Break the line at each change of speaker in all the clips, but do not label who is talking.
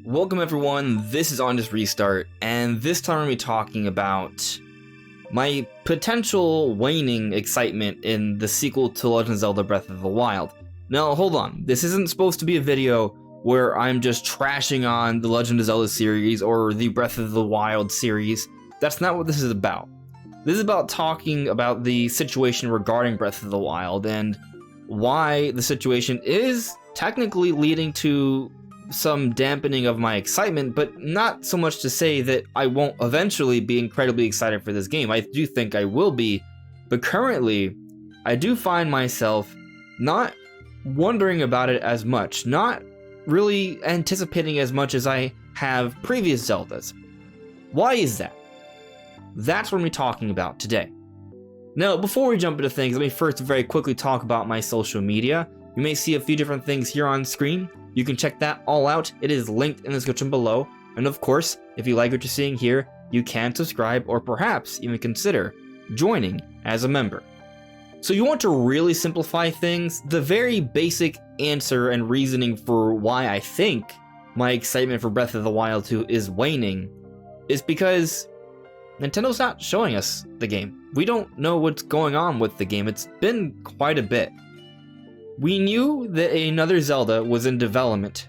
Welcome everyone, this is On This Restart, and this time we're going to be talking about my potential waning excitement in the sequel to Legend of Zelda Breath of the Wild. Now hold on, this isn't supposed to be a video where I'm just trashing on the Legend of Zelda series or the Breath of the Wild series. That's not what this is about. This is about talking about the situation regarding Breath of the Wild and why the situation is technically leading to some dampening of my excitement, but not so much to say that I won't eventually be incredibly excited for this game. I do think I will be, but currently I do find myself not wondering about it as much, not really anticipating as much as I have previous Zeldas. Why is that? That's what we're talking about today. Now, before we jump into things, let me first very quickly talk about my social media. You may see a few different things here on screen. You can check that all out. It is linked in the description below. And of course, if you like what you're seeing here, you can subscribe or perhaps even consider joining as a member. So you want to really simplify things, the very basic answer and reasoning for why I think my excitement for Breath of the Wild 2 is waning is because Nintendo's not showing us the game. We don't know what's going on with the game. It's been quite a bit. We knew that another Zelda was in development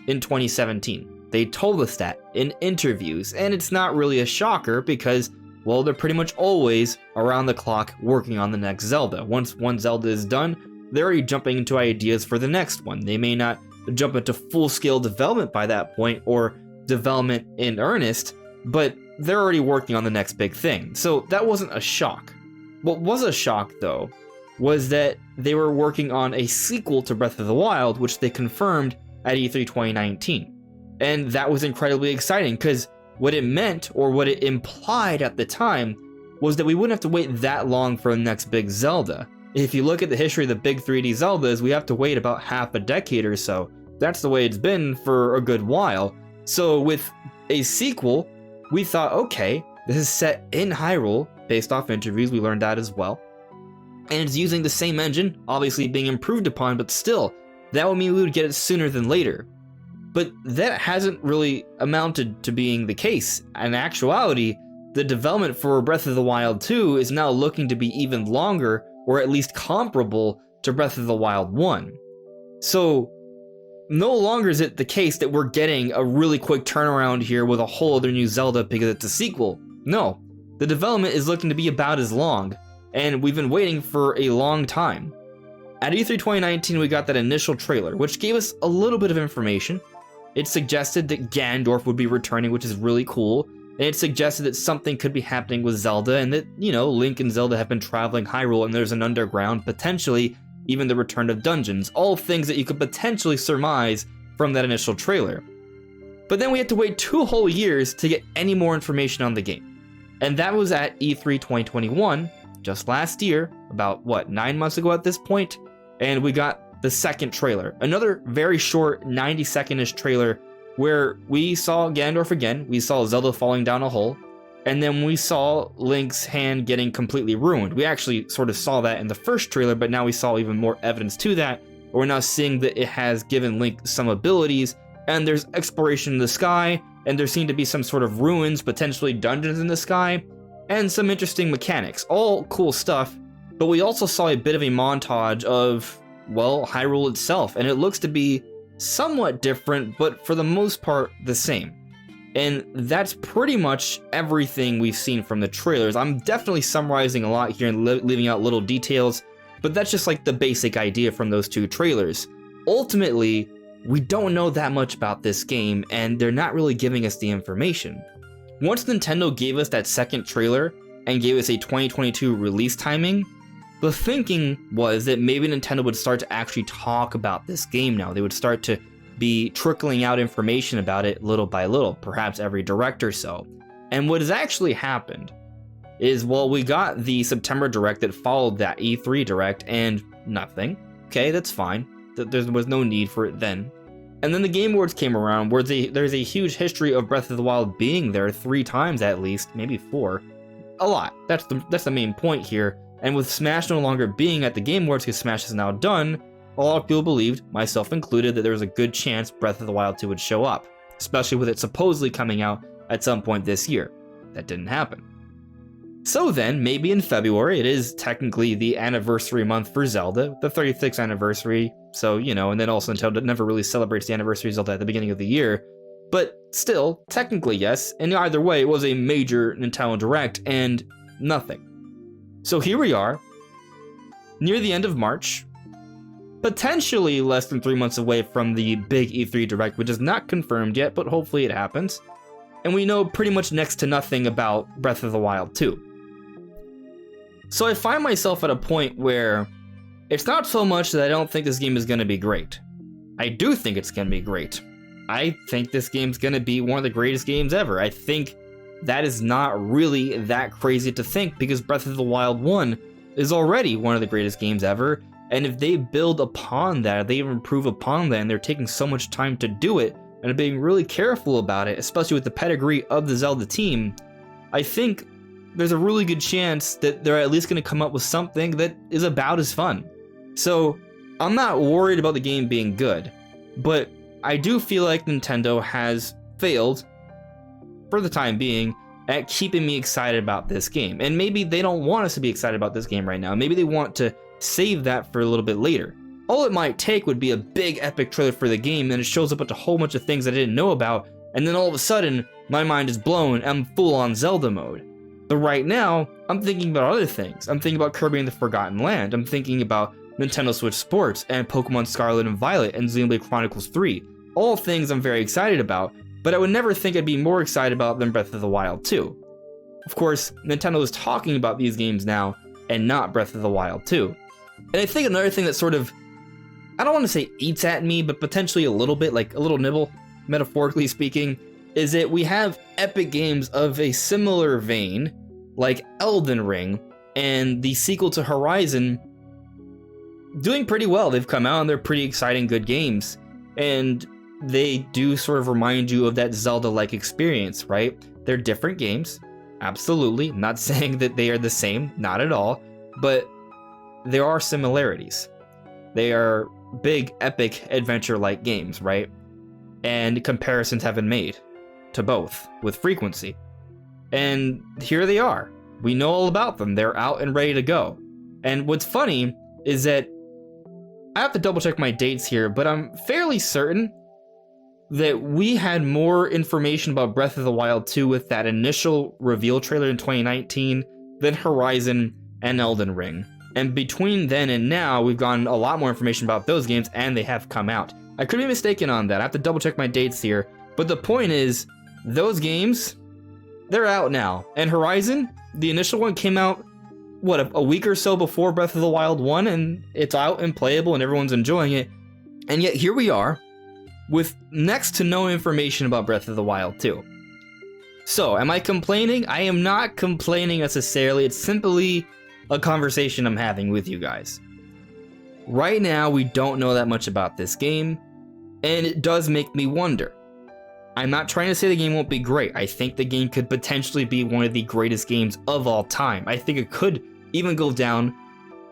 in 2017. They told us that in interviews, and it's not really a shocker because, well, they're pretty much always around the clock working on the next Zelda. Once one Zelda is done, they're already jumping into ideas for the next one. They may not jump into full-scale development by that point or development in earnest, but they're already working on the next big thing. So that wasn't a shock. What was a shock, though, was that they were working on a sequel to Breath of the Wild, which they confirmed at E3 2019. And that was incredibly exciting, because what it meant, or what it implied at the time, was that we wouldn't have to wait that long for the next big Zelda. If you look at the history of the big 3D Zeldas, we have to wait about half a decade or so. That's the way it's been for a good while. So with a sequel, we thought, okay, this is set in Hyrule, based off interviews, we learned that as well. And it's using the same engine, obviously being improved upon, but still, that would mean we would get it sooner than later. But that hasn't really amounted to being the case. In actuality, the development for Breath of the Wild 2 is now looking to be even longer, or at least comparable to Breath of the Wild 1. So, no longer is it the case that we're getting a really quick turnaround here with a whole other new Zelda because it's a sequel. No, the development is looking to be about as long, and we've been waiting for a long time. At E3 2019, we got that initial trailer, which gave us a little bit of information. It suggested that Ganondorf would be returning, which is really cool, and it suggested that something could be happening with Zelda, and that, you know, Link and Zelda have been traveling Hyrule, and there's an underground, potentially even the return of dungeons, all things that you could potentially surmise from that initial trailer. But then we had to wait 2 whole years to get any more information on the game. And that was at E3 2021, just last year, about, 9 months ago at this point, and we got the second trailer. Another very short, 90-second-ish trailer where we saw Ganondorf again, we saw Zelda falling down a hole, and then we saw Link's hand getting completely ruined. We actually sort of saw that in the first trailer, but now we saw even more evidence to that. We're now seeing that it has given Link some abilities, and there's exploration in the sky, and there seem to be some sort of ruins, potentially dungeons in the sky, and some interesting mechanics. All cool stuff, but we also saw a bit of a montage of, well, Hyrule itself, and it looks to be somewhat different, but for the most part, the same. And that's pretty much everything we've seen from the trailers. I'm definitely summarizing a lot here and leaving out little details, but that's just like the basic idea from those 2 trailers. Ultimately, we don't know that much about this game, and they're not really giving us the information. Once Nintendo gave us that second trailer and gave us a 2022 release timing, the thinking was that maybe Nintendo would start to actually talk about this game now. They would start to be trickling out information about it little by little, perhaps every direct or so. And what has actually happened is, well, we got the September direct that followed that E3 direct and nothing. Okay, that's fine. There was no need for it then. And then the Game Awards came around where there's a huge history of Breath of the Wild being there 3 times at least, maybe 4. A lot. That's the main point here. And with Smash no longer being at the Game Awards because Smash is now done, a lot of people believed, myself included, that there was a good chance Breath of the Wild 2 would show up. especially with it supposedly coming out at some point this year. That didn't happen. So then, maybe in February, it is technically the anniversary month for Zelda, the 36th anniversary, so, and then also Nintendo never really celebrates the anniversary of Zelda at the beginning of the year, but still, technically yes, and either way, it was a major Nintendo Direct, and nothing. So here we are, near the end of March, potentially less than 3 months away from the big E3 Direct, which is not confirmed yet, but hopefully it happens, and we know pretty much next to nothing about Breath of the Wild 2. So I find myself at a point where it's not so much that I don't think this game is going to be great. I do think it's going to be great. I think this game's going to be one of the greatest games ever. I think that is not really that crazy to think because Breath of the Wild 1 is already one of the greatest games ever. And if they build upon that, if they improve upon that, and they're taking so much time to do it and being really careful about it, especially with the pedigree of the Zelda team, I think there's a really good chance that they're at least going to come up with something that is about as fun. So I'm not worried about the game being good, but I do feel like Nintendo has failed, for the time being, at keeping me excited about this game. And maybe they don't want us to be excited about this game right now. Maybe they want to save that for a little bit later. All it might take would be a big epic trailer for the game, and it shows up with a whole bunch of things I didn't know about, and then all of a sudden, my mind is blown and I'm full on Zelda mode. But right now, I'm thinking about other things. I'm thinking about Kirby and the Forgotten Land. I'm thinking about Nintendo Switch Sports and Pokemon Scarlet and Violet and Xenoblade Chronicles 3. All things I'm very excited about, but I would never think I'd be more excited about than Breath of the Wild 2. Of course, Nintendo is talking about these games now and not Breath of the Wild 2. And I think another thing that sort of, I don't want to say eats at me, but potentially a little bit, like a little nibble, metaphorically speaking, is that we have epic games of a similar vein, like Elden Ring, and the sequel to Horizon doing pretty well. They've come out and they're pretty exciting, good games. And they do sort of remind you of that Zelda-like experience, right? They're different games, absolutely. I'm not saying that they are the same, not at all, but there are similarities. They are big, epic, adventure-like games, right? And comparisons have been made to both with frequency. And here they are. We know all about them. They're out and ready to go. And what's funny is that I have to double check my dates here, but I'm fairly certain that we had more information about Breath of the Wild 2 with that initial reveal trailer in 2019 than Horizon and Elden Ring. And between then and now, we've gotten a lot more information about those games, and they have come out. I could be mistaken on that. I have to double check my dates here. But the point is, those games, they're out now. And Horizon, the initial one came out, a week or so before Breath of the Wild 1, and it's out and playable and everyone's enjoying it. And yet here we are, with next to no information about Breath of the Wild 2. So, am I complaining? I am not complaining necessarily, it's simply a conversation I'm having with you guys. Right now, we don't know that much about this game, and it does make me wonder. I'm not trying to say the game won't be great. I think the game could potentially be one of the greatest games of all time. I think it could even go down,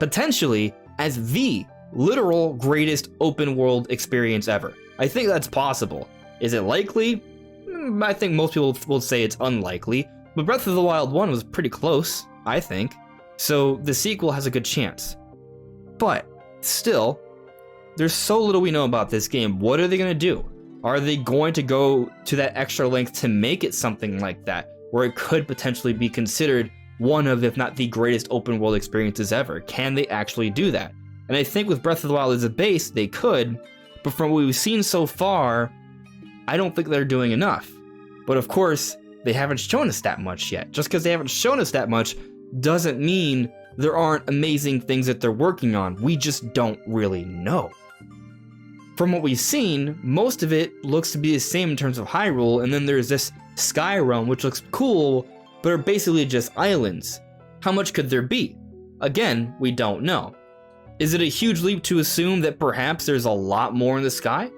potentially, as the literal greatest open world experience ever. I think that's possible. Is it likely? I think most people will say it's unlikely, but Breath of the Wild 1 was pretty close, I think. So the sequel has a good chance. But still, there's so little we know about this game. What are they going to do? Are they going to go to that extra length to make it something like that, where it could potentially be considered one of, if not the greatest open world experiences ever? Can they actually do that? And I think with Breath of the Wild as a base, they could, but from what we've seen so far, I don't think they're doing enough. But of course, they haven't shown us that much yet. Just because they haven't shown us that much doesn't mean there aren't amazing things that they're working on. We just don't really know. From what we've seen, most of it looks to be the same in terms of Hyrule, and then there's this Sky Realm, which looks cool, but are basically just islands. How much could there be? Again, we don't know. Is it a huge leap to assume that perhaps there's a lot more in the sky?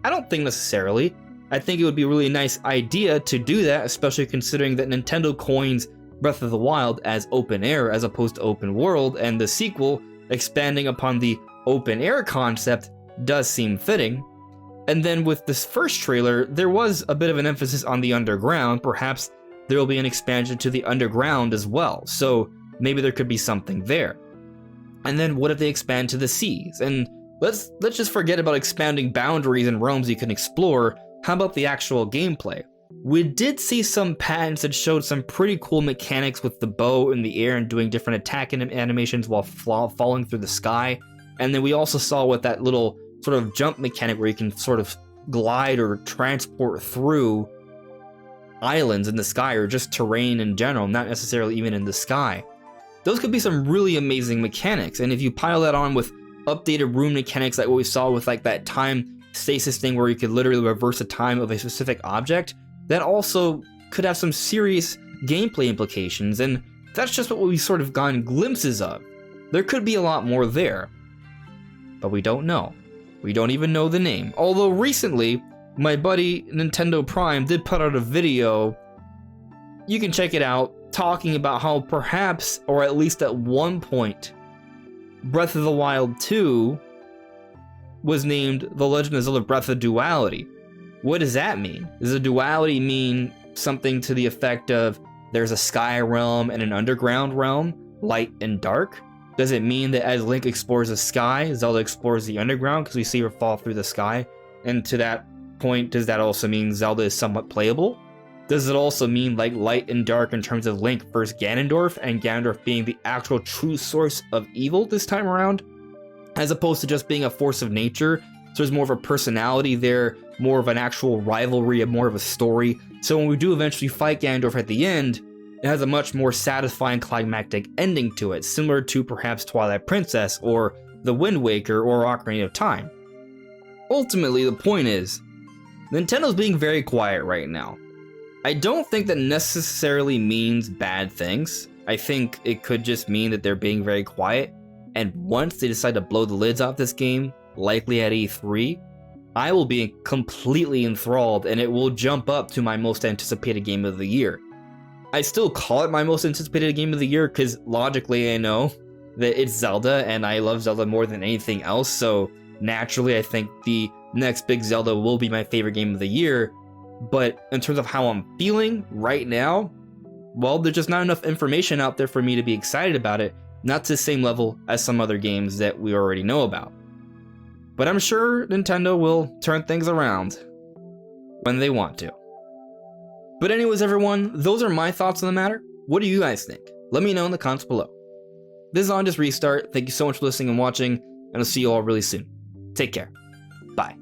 I don't think necessarily. I think it would be a really nice idea to do that, especially considering that Nintendo coins Breath of the Wild as open air as opposed to open world, and the sequel, expanding upon the open air concept, does seem fitting. And then with this first trailer, there was a bit of an emphasis on the underground. Perhaps there will be an expansion to the underground as well, so maybe there could be something there. And then what if they expand to the seas? And let's just forget about expanding boundaries and realms you can explore. How about the actual gameplay? We did see some patents that showed some pretty cool mechanics with the bow in the air and doing different attack animations while falling through the sky. And then we also saw with that little sort of jump mechanic where you can sort of glide or transport through islands in the sky or just terrain in general, not necessarily even in the sky. Those could be some really amazing mechanics, and if you pile that on with updated rune mechanics like what we saw with like that time stasis thing where you could literally reverse the time of a specific object, that also could have some serious gameplay implications, and that's just what we've sort of gotten glimpses of. There could be a lot more there, but we don't know. We don't even know the name. Although recently, my buddy Nintendo Prime did put out a video, you can check it out, talking about how perhaps, or at least at one point, Breath of the Wild 2 was named The Legend of Zelda Breath of Duality. What does that mean? Does a duality mean something to the effect of there's a sky realm and an underground realm, light and dark? Does it mean that as Link explores the sky, Zelda explores the underground because we see her fall through the sky? And to that point, does that also mean Zelda is somewhat playable? Does it also mean like light and dark in terms of Link versus Ganondorf, and Ganondorf being the actual true source of evil this time around, as opposed to just being a force of nature? So there's more of a personality there, more of an actual rivalry, more of a story. So when we do eventually fight Ganondorf at the end, it has a much more satisfying climactic ending to it, similar to perhaps Twilight Princess or The Wind Waker or Ocarina of Time. Ultimately, the point is, Nintendo's being very quiet right now. I don't think that necessarily means bad things. I think it could just mean that they're being very quiet, and once they decide to blow the lids off this game, likely at E3, I will be completely enthralled and it will jump up to my most anticipated game of the year. I still call it my most anticipated game of the year because logically I know that it's Zelda and I love Zelda more than anything else, so naturally I think the next big Zelda will be my favorite game of the year. But in terms of how I'm feeling right now, well, there's just not enough information out there for me to be excited about it, not to the same level as some other games that we already know about. But I'm sure Nintendo will turn things around when they want to. But anyways, everyone, those are my thoughts on the matter. What do you guys think? Let me know in the comments below. This is On Just Restart. Thank you so much for listening and watching, and I'll see you all really soon. Take care. Bye.